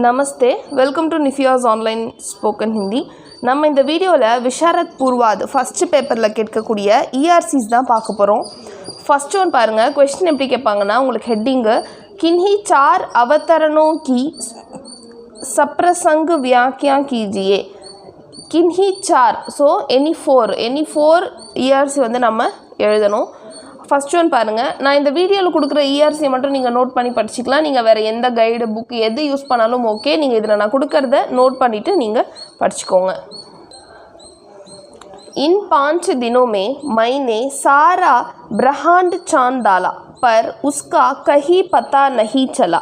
Namaste, welcome to நிஃபியாஸ் online spoken Hindi. நம்ம இந்த வீடியோவில் விஷாரத் பூர்வாத் ஃபஸ்ட்டு பேப்பரில் கேட்கக்கூடிய இஆர்சிஸ் தான் பார்க்க போகிறோம். ஃபஸ்ட்டு ஒன்று பாருங்கள். கொஸ்டின் எப்படி கேட்பாங்கன்னா, உங்களுக்கு ஹெட்டிங்கு கின்ஹி சார் அவதரணோं की सप्रसंग व्याख्या कीजिए. கின்ஹி sir, so any four ERC வந்து நம்ம எழுதணும். ஃபஸ்ட் ஒன் பாருங்கள். நான் இந்த வீடியோவில் கொடுக்குற இஆர்சியை மட்டும் நீங்கள் நோட் பண்ணி படிச்சிக்கலாம். நீங்கள் வேறு எந்த கைடு புக் எது யூஸ் பண்ணாலும் ஓகே. நீங்கள் இதில் நான் கொடுக்குறத நோட் பண்ணிவிட்டு நீங்கள் படிச்சுக்கோங்க. इन 5 दिनों में मैंने सारा ब्रह्मांड चांद डाला पर उसका कहीं पता नहीं चला.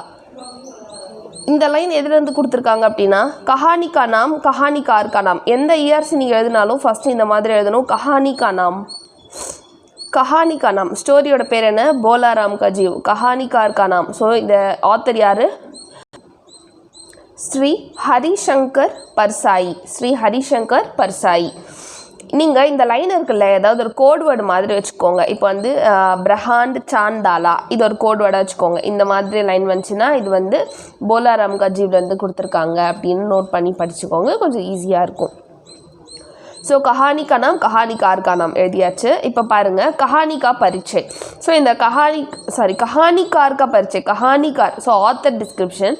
இந்த லைன் எதுலேருந்து கொடுத்துருக்காங்க அப்படின்னா, கஹானிகா நாம் கஹானிகார் கா நாம். எந்த இஆர்சி நீங்கள் எழுதினாலும் ஃபஸ்ட்டு இந்த மாதிரி எழுதணும். கஹானிகா நாம், கஹானிகா நாம். ஸ்டோரியோட பேர் என்ன? போலாராம் கா ஜீவ். கஹானிகார் கா நாம். ஸோ இந்த ஆத்தர் யார்? ஸ்ரீ ஹரிசங்கர் பர்சாயி. ஸ்ரீ ஹரிசங்கர் பர்சாயி. நீங்கள் இந்த லைன் இருக்குல்ல, ஏதாவது ஒரு கோட் வேர்டு மாதிரி வச்சுக்கோங்க. இப்போ வந்து பிரஹாண்ட் சாந்தாலா, இது ஒரு கோட் வேர்டாக வச்சுக்கோங்க. இந்த மாதிரி லைன் வந்துச்சுன்னா இது வந்து போலாராம் கா ஜீவ்லேருந்து கொடுத்துருக்காங்க அப்படின்னு நோட் பண்ணி படிச்சுக்கோங்க. கொஞ்சம் ஈஸியாக இருக்கும். ஸோ கஹானிகா நாம் கஹானிகார் கா நாம் எழுதியாச்சு. இப்போ பாருங்கள், கஹானிகா பரிச்சை. ஸோ இந்த கஹானிகார் கா பரிச்சை, கஹானிகார். So author description.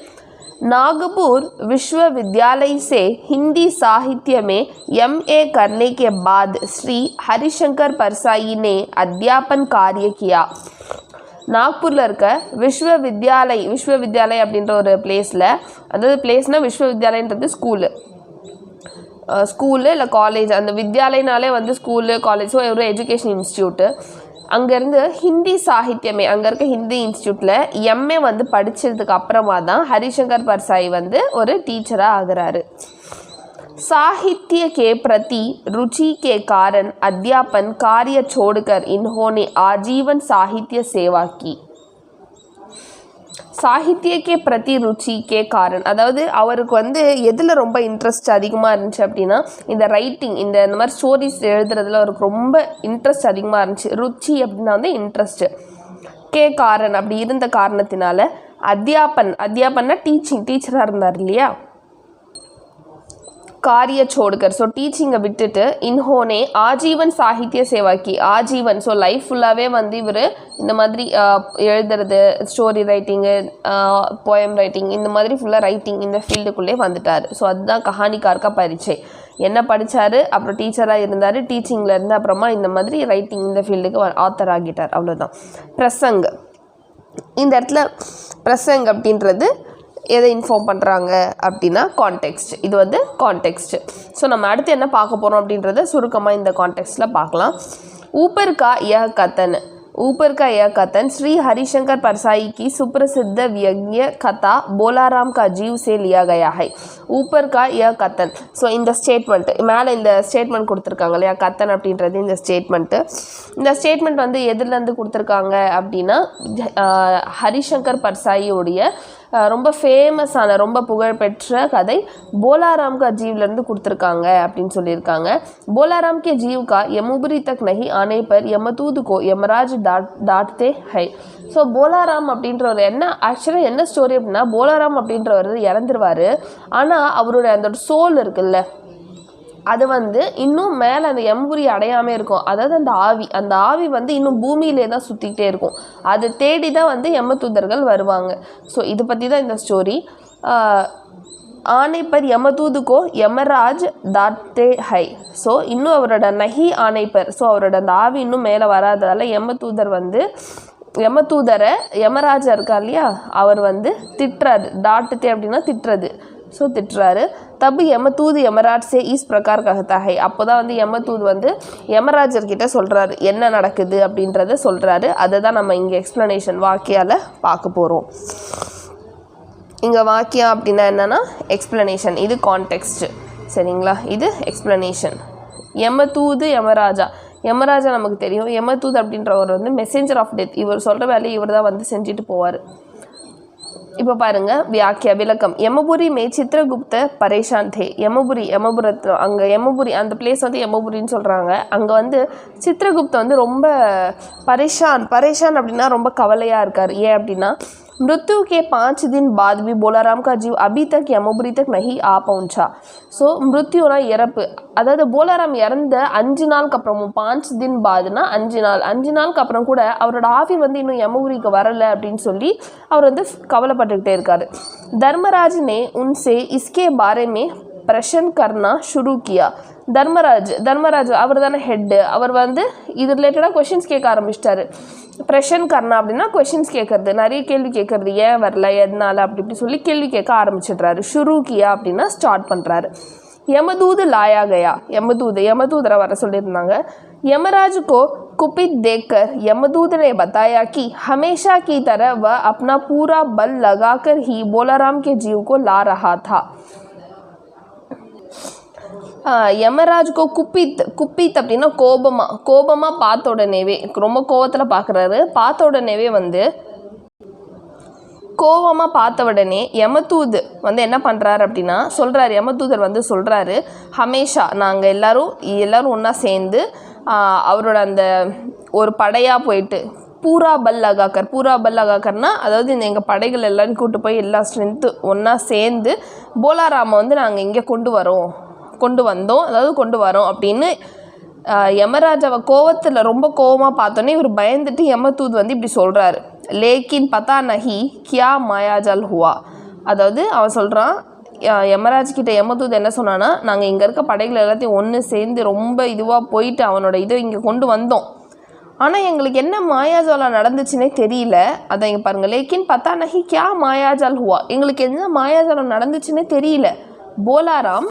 नागपुर विश्वविद्यालय से हिंदी साहित्य में MA करने के बाद श्री हरिशंकर परसाई ने अध्यापन कार्य किया. நாக்பூரில் இருக்க விஸ்வவித்யாலய் அப்படின்ற ஒரு பிளேஸில், அதாவது பிளேஸ்னால் விஸ்வவித்யாலயன்றது ஸ்கூலு இல்லை காலேஜ். அந்த வித்யாலயனாலே வந்து ஸ்கூலு காலேஜ். ஸோ ஒரு எஜுகேஷன் இன்ஸ்டியூட்டு. அங்கேருந்து ஹிந்தி சாகித்யமே, அங்கே இருக்க ஹிந்தி இன்ஸ்டியூட்டில் எம்ஏ வந்து படித்ததுக்கு அப்புறமா தான் ஹரிசங்கர் பர்சாய் வந்து ஒரு டீச்சராக ஆகிறாரு. साहित्य के प्रति रुचि के कारण अध्यापन कार्य छोड़कर इन्होंने आजीवन साहित्य सेवा की. சாகித்யக்கே பிரதி ருச்சிக்கே காரண், அதாவது அவருக்கு வந்து எதில் ரொம்ப இன்ட்ரெஸ்ட் அதிகமாக இருந்துச்சு அப்படின்னா, இந்த ரைட்டிங், இந்த மாதிரி ஸ்டோரிஸ் எழுதுறதுல அவருக்கு ரொம்ப இன்ட்ரெஸ்ட் அதிகமாக இருந்துச்சு. ருச்சி அப்படின்னா வந்து இன்ட்ரெஸ்ட்டு. கே காரண் அப்படி இருந்த காரணத்தினால அத்தியாபன்னா டீச்சராக இருந்தார் இல்லையா. காரிய சோடுகர், ஸோ டீச்சிங்கை விட்டுட்டு இன்ஹோனே ஆஜீவன் சாகித்ய சேவாக்கி, ஆஜீவன் ஸோ லைஃப் ஃபுல்லாகவே வந்து இவர் இந்த மாதிரி எழுதுறது, ஸ்டோரி ரைட்டிங்கு, போயம் ரைட்டிங், இந்த மாதிரி ஃபுல்லாக ரைட்டிங் இந்த ஃபீல்டுக்குள்ளே வந்துட்டார். ஸோ அதுதான் கஹானிகார்க்கா பரிச்சை. என்ன படித்தார், அப்புறம் டீச்சராக இருந்தார், டீச்சிங்கில் இருந்து அப்புறமா இந்த மாதிரி ரைட்டிங் இந்த ஃபீல்டுக்கு ஆத்தர் ஆகிட்டார். அவ்வளோதான். பிரசங், இந்த இடத்துல பிரசங் அப்படின்றது எதை இன்ஃபார்ம் பண்ணுறாங்க அப்படின்னா கான்டெக்ஸ்ட். இது வந்து கான்டெக்ஸ்ட்டு. ஸோ நம்ம அடுத்து என்ன பார்க்க போகிறோம் அப்படின்றத சுருக்கமாக இந்த கான்டெக்ஸ்ட்டில் பார்க்கலாம். ऊपर का यह कथन श्री हरिशंकर परसाई की सुप्रसिद्ध व्यंग्य कथा बोलाराम का जीव से लिया गया है. ऊपर का यह कथन, ஸோ இந்த ஸ்டேட்மெண்ட் மேலே இந்த ஸ்டேட்மெண்ட் கொடுத்துருக்காங்க இல்லையா, கத்தன் அப்படின்றது இந்த ஸ்டேட்மெண்ட்டு. இந்த ஸ்டேட்மெண்ட் வந்து எதுலேருந்து கொடுத்துருக்காங்க அப்படின்னா, ஹரிசங்கர் பர்சாயியோடைய ரொம்ப ஃபேமஸான ரொம்ப புகழ்பெற்ற கதை போலாராம் கா ஜீவ்லேருந்து கொடுத்துருக்காங்க அப்படின்னு சொல்லியிருக்காங்க. போலாராம் கே ஜீவ் கா यमुबरी तक नहीं आने पर यमदूत को यमराज डांटते हैं. ஸோ போலாராம் அப்படின்றவர் ஆக்சுவலாக என்ன ஸ்டோரி அப்படின்னா, போலாராம் அப்படின்றவர் இறந்துருவார். ஆனால் அவருடைய அந்த சோல் இருக்குல்ல, அது வந்து இன்னும் மேலே அந்த எம்புரி அடையாமல் இருக்கும். அதாவது அந்த ஆவி வந்து இன்னும் பூமியிலே தான் சுற்றிக்கிட்டே இருக்கும். அது தேடி தான் வந்து யமதூதர்கள் வருவாங்க. ஸோ இது பற்றி தான் இந்த ஸ்டோரி. ஆனை பர் யமதூதுக்கோ யமராஜ் தாத்தே ஹை. ஸோ இன்னும் அவரோட நஹி ஆனை பர், ஸோ அவரோட அந்த ஆவி இன்னும் மேலே வராததால் யமதூதரை யமராஜா இருக்கா இல்லையா, அவர் வந்து திட்டுறாரு. டாட்டுத்தே அப்படின்னா திட்டுறது. ஸோ திட்டுறாரு. தப்பு யமதூது யமராஜ் சே இஸ் பிரகார் கஹதா ஹை. அப்போ தான் வந்து யமதூது வந்து யமராஜர்கிட்ட சொல்கிறாரு, என்ன நடக்குது அப்படின்றத சொல்கிறாரு. அதை தான் நம்ம இங்கே எக்ஸ்ப்ளனேஷன் வாக்கியால் பார்க்க போகிறோம். இங்கே வாக்கியம் அப்படின்னா என்னென்னா எக்ஸ்ப்ளனேஷன். இது கான்டெக்ஸ்ட்டு, சரிங்களா. இது எக்ஸ்ப்ளனேஷன். யமதூது யமராஜா நமக்கு தெரியும். யமதூத் அப்படின்றவர் வந்து மெசேஞ்சர் ஆஃப் டெத். இவர் சொல்கிற வேலையை இவர் தான் வந்து செஞ்சுட்டு போவார். இப்போ பாருங்கள் வியாக்கியா விளக்கம். யமபுரி மே சித்திரகுப்த பரேஷான் தே. யமபுரத்தில் அங்கே யமபுரி அந்த பிளேஸ் வந்து யமபுரின்னு சொல்கிறாங்க. அங்கே வந்து சித்திரகுப்த வந்து ரொம்ப பரேஷான் அப்படின்னா ரொம்ப கவலையாக இருக்கார். ஏன் அப்படின்னா मृत्यु के 5 दिन बाद भी बोलाराम का जीव अभी तक यमपुरी तक नहीं आ पहुंचा. ஸோ மிருத்யுனா இறப்பு, அதாவது போலாராம் இறந்த 5 நாளுக்கு அப்புறமும் 5 தின் பாதுனா 5 நாளுக்கு அப்புறம் கூட அவரோட ஆவி வந்து இன்னும் யமபுரிக்கு வரலை அப்படின்னு சொல்லி அவர் வந்து கவலைப்பட்டுக்கிட்டே இருக்காரு. தர்மராஜ் ने उनसे इसके बारे में प्रश्न करना शुरू किया. தர்மராஜ் அவர் தானே ஹெட்டு, அவர் வந்து இது ரிலேட்டடாக கொஷின்ஸ் கேட்க ஆரம்பிச்சிட்டாரு. பிரஷன் கர்னா அப்படின்னா கொஷின்ஸ் கேட்கறது, நிறைய கேள்வி கேட்கறது, ஏன் வரல எதனால அப்படி இப்படி சொல்லி கேள்வி கேட்க ஆரம்பிச்சிடுறாரு. ஷுரு கியா அப்படின்னா ஸ்டார்ட் பண்ணுறாரு. यमदूत लाया गया. यमदूतரை வர சொல்லியிருந்தாங்க. यमराज को कुपित देखकर यमदूत ने बताया कि हमेशा की तरह वह अपना पूरा बल लगाकर ही बोलाराम के जीव को ला रहा था. யமராஜ் கோ குப்பித் அப்படின்னா கோபமாக பார்த்த உடனேவே, ரொம்ப கோபத்தில் பார்க்குறாரு. பார்த்த உடனேவே வந்து கோபமாக பார்த்த உடனே யமதூத் வந்து என்ன பண்ணுறாரு அப்படின்னா சொல்கிறாரு. யமதூதர் வந்து சொல்கிறாரு, ஹமேஷா நாங்கள் எல்லோரும் ஒன்றா சேர்ந்து அவரோட அந்த ஒரு படையாக போயிட்டு பூரா பல் லகாக்கர்னா அதாவது இந்த எங்கள் படைகள் எல்லோரும் கூப்பிட்டு போய் எல்லா ஸ்ட்ரென்த்து ஒன்றா சேர்ந்து போலாராமை வந்து நாங்கள் இங்கே கொண்டு வரோம் அப்படின்னு யமராஜாவை கோவத்தில் ரொம்ப கோவமாக பார்த்தோன்னே இவர் பயந்துட்டு யமதூத் வந்து இப்படி சொல்கிறாரு. லேக்கின் பத்தா நஹி கியா மாயாஜால் ஹுவா. அதாவது அவன் சொல்கிறான், யமராஜ்கிட்ட யமதூத் என்ன சொன்னான்னா, நாங்கள் இங்கே இருக்க படைகள் எல்லாத்தையும் ஒன்று சேர்ந்து ரொம்ப இதுவாக போயிட்டு அவனோட இதை இங்கே கொண்டு வந்தோம், ஆனால் எங்களுக்கு என்ன மாயாஜாலம் நடந்துச்சுன்னே தெரியல. அதை இங்கே பாருங்கள், லேக்கின் பத்தா நஹி கியா மாயாஜால் ஹுவா, எங்களுக்கு என்ன மாயாஜாலம் நடந்துச்சுன்னே தெரியல. போலாராம்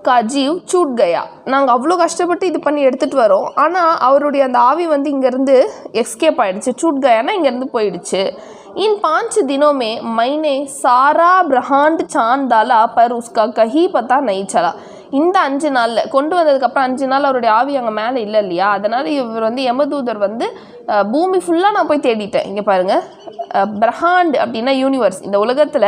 का जीव छूट गया. நாங்கள் அவ்வளோ கஷ்டப்பட்டு இது பண்ணி எடுத்துகிட்டு வரோம், ஆனால் அவருடைய அந்த ஆவி வந்து இங்கேருந்து எஸ்கேப் ஆகிடுச்சு. छूट गयाனா இங்கேருந்து போயிடுச்சு. इन 5 दिनों में मैंने सारा ब्रह्मांड चांद डाला पर उसका कहीं पता नहीं चला. இந்த 5 நாளில் கொண்டு வந்ததுக்கப்புறம் 5 நாள் அவருடைய ஆவி அங்கே மேலே இல்லை இல்லையா, அதனால் இவர் வந்து யமதூதர் வந்து பூமி ஃபுல்லாக நான் போய் தேடிட்டேன். இங்கே பாருங்கள், பிரஹாண்ட் அப்படின்னா யூனிவர்ஸ், இந்த உலகத்தில்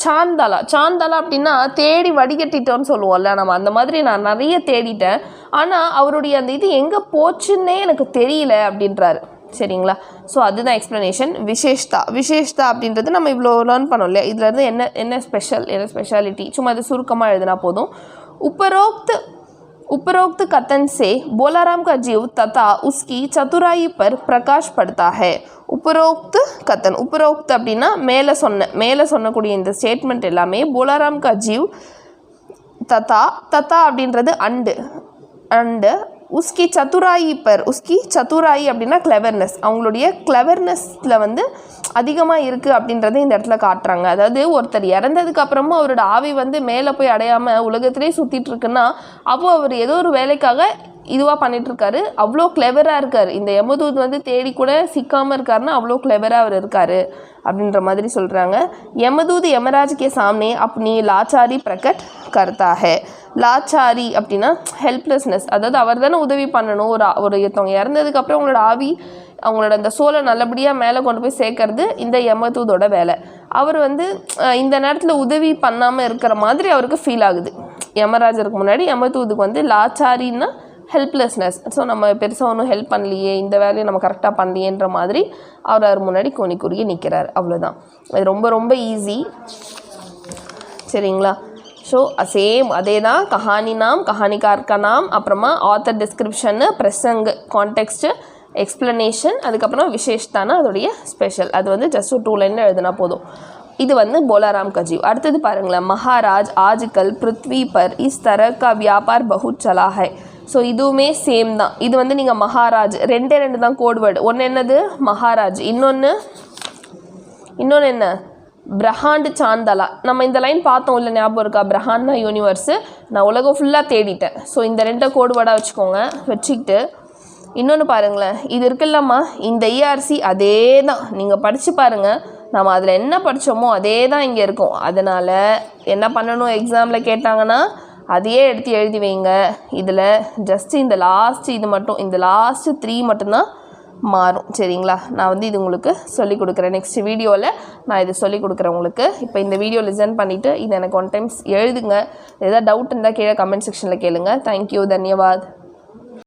சாந்தாலா அப்படின்னா தேடி வடிகட்டிட்டோன்னு சொல்லுவோம்ல நம்ம, அந்த மாதிரி நான் நிறைய தேடிட்டேன், ஆனால் அவருடைய அந்த இது எங்கே போச்சுன்னே எனக்கு தெரியல அப்படின்றாரு. சரிங்களா? ஸோ அதுதான் எக்ஸ்ப்ளனேஷன். விசேஷ்தா அப்படின்றது நம்ம இவ்வளோ லேர்ன் பண்ணோம் இல்லையா, இதுலேருந்து என்ன ஸ்பெஷாலிட்டி சும்மா இது சுருக்கமாக எழுதினா போதும். उपरोक्त कथन से बोलाराम का जीव तथा उसकी चतुराई पर प्रकाश पड़ता है. उपरोक्त कथन, उपरोक्त அப்படின்னா மேலே சொன்னக்கூடிய இந்த ஸ்டேட்மெண்ட் எல்லாமே போலாராம் கா ஜீவ் ததா அப்படின்றது அண்டு உஸ்கி சத்துராயி அப்படின்னா கிளவர்னஸ், அவங்களுடைய கிளவர்னஸில் வந்து அதிகமாக இருக்குது அப்படின்றத இந்த இடத்துல காட்டுறாங்க. அதாவது ஒருத்தர் இறந்ததுக்கு அப்புறமும் அவரோட ஆவி வந்து மேலே போய் அடையாமல் உலகத்திலே சுற்றிட்டு இருக்குன்னா அவர் ஏதோ ஒரு வேலைக்காக இதுவாக பண்ணிகிட்ருக்காரு, அவ்வளோ கிளவராக இருக்கார். இந்த யமதூத் வந்து தேடி கூட சிக்காமல் இருக்காருன்னா அவ்வளோ கிளவராக அவர் இருக்கார் அப்படின்ற மாதிரி சொல்கிறாங்க. யமதூத் யமராஜ் கே சாம்னே அப்னி லாச்சாரி பிரகட் கர்த்தா ஹே. லாச்சாரி அப்படின்னா ஹெல்ப்லெஸ்னஸ், அதாவது அவர் தானே உதவி பண்ணணும். ஒருத்தவங்க இறந்ததுக்கப்புறம் அவங்களோட ஆவி அவங்களோட அந்த சோலை நல்லபடியாக மேலே கொண்டு போய் சேர்க்கறது இந்த யமதூதோட வேலை. அவர் வந்து இந்த நேரத்தில் உதவி பண்ணாமல் இருக்கிற மாதிரி அவருக்கு ஃபீல் ஆகுது. யமராஜருக்கு முன்னாடி யமதூதுக்கு வந்து லாச்சாரின்னா ஹெல்ப்லெஸ்னஸ், ஸோ நம்ம பெருசாக ஒன்றும் ஹெல்ப் பண்ணலையே, இந்த வேலையை நம்ம கரெக்டாக பண்ணலையேன்ற மாதிரி அவர் முன்னாடி கோணிக்குறுகி நிற்கிறார். அவ்வளோதான், அது ரொம்ப ரொம்ப ஈஸி. சரிங்களா? ஸோ சேம் அதே தான், கஹானி நாம், கஹானிகார் கா நாம், அப்புறமா ஆத்தர் டிஸ்கிரிப்ஷனு, பிரசங் கான்டெக்ஸ்ட்டு, எக்ஸ்ப்ளனேஷன், அதுக்கப்புறம் விசேஷ்தானா அதோடைய ஸ்பெஷல். அது வந்து ஜஸ்ட் ஒரு 2 லைனில் எழுதினா போதும். இது வந்து போலாராம் का जीव. அடுத்தது பாருங்களேன், महाराज आजकल पृथ्वी पर इस तरह का व्यापार बहुत चला है. ஸோ இதுவுமே சேம் தான். இது வந்து நீங்கள் மகாராஜ் 2 தான் கோட் வேர்டு. ஒன்று என்னது மகாராஜ், இன்னொன்று என்ன பிரஹாண்ட் சாந்தலா. நம்ம இந்த லைன் பார்த்தோம் இல்லை, ஞாபகம் இருக்கா? பிரஹாண்ட்னா யூனிவர்ஸு, நான் உலகம் ஃபுல்லாக தேடிட்டேன். ஸோ இந்த 2 கோட் வேர்டாக வச்சுக்கிட்டு இன்னொன்று பாருங்களேன், இது இருக்குல்லம்மா, இந்த ERC அதே தான், நீங்கள் படித்து பாருங்கள். நம்ம அதில் என்ன படித்தோமோ அதே தான் இங்கே இருக்கும். அதனால் என்ன பண்ணணும், எக்ஸாமில் கேட்டாங்கன்னா அதையே எடுத்து எழுதி வைங்க. இதில் ஜஸ்ட்டு இந்த லாஸ்ட் 3 மட்டும்தான் மாறும். சரிங்களா? நான் வந்து இது உங்களுக்கு சொல்லிக் கொடுக்குறேன். நெக்ஸ்ட் வீடியோவில் நான் இது சொல்லிக் கொடுக்குறேன் உங்களுக்கு. இப்போ இந்த வீடியோ லிசன் பண்ணிவிட்டு இது எனக்கு 1 டைம்ஸ் எழுதுங்க. ஏதாவது டவுட் இருந்தால் கீழே கமெண்ட் செக்ஷனில் கேளுங்க. தேங்க்யூ, தன்யவாத்.